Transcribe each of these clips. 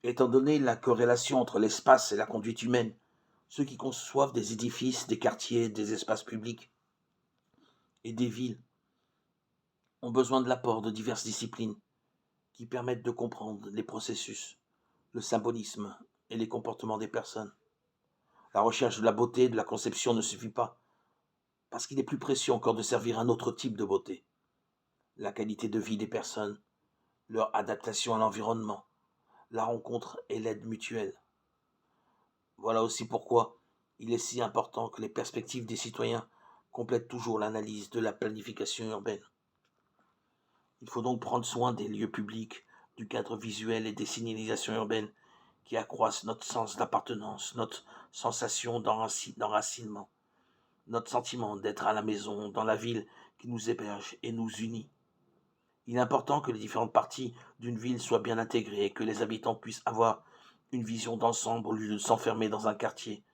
Étant donné la corrélation entre l'espace et la conduite humaine, ceux qui conçoivent des édifices, des quartiers, des espaces publics et des villes ont besoin de l'apport de diverses disciplines qui permettent de comprendre les processus, le symbolisme et les comportements des personnes. La recherche de la beauté de la conception ne suffit pas, parce qu'il est plus précieux encore de servir un autre type de beauté, la qualité de vie des personnes, leur adaptation à l'environnement, la rencontre et l'aide mutuelle. Voilà aussi pourquoi il est si important que les perspectives des citoyens complètent toujours l'analyse de la planification urbaine. Il faut donc prendre soin des lieux publics, du cadre visuel et des signalisations urbaines qui accroissent notre sens d'appartenance, notre sensation d'enracinement, notre sentiment d'être à la maison, dans la ville qui nous héberge et nous unit. Il est important que les différentes parties d'une ville soient bien intégrées et que les habitants puissent avoir une vision d'ensemble au lieu de s'enfermer dans un quartier,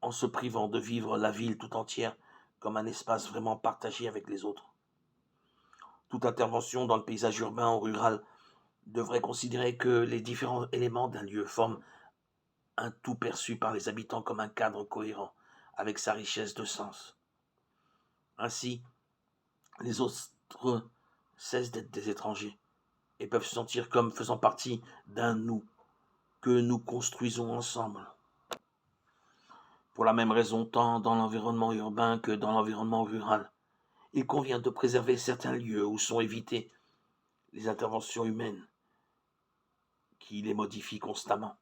en se privant de vivre la ville tout entière comme un espace vraiment partagé avec les autres. Toute intervention dans le paysage urbain ou rural devrait considérer que les différents éléments d'un lieu forment un tout perçu par les habitants comme un cadre cohérent, avec sa richesse de sens. Ainsi, les autres cessent d'être des étrangers et peuvent se sentir comme faisant partie d'un nous que nous construisons ensemble. Pour la même raison, tant dans l'environnement urbain que dans l'environnement rural, il convient de préserver certains lieux où sont évitées les interventions humaines qui les modifient constamment.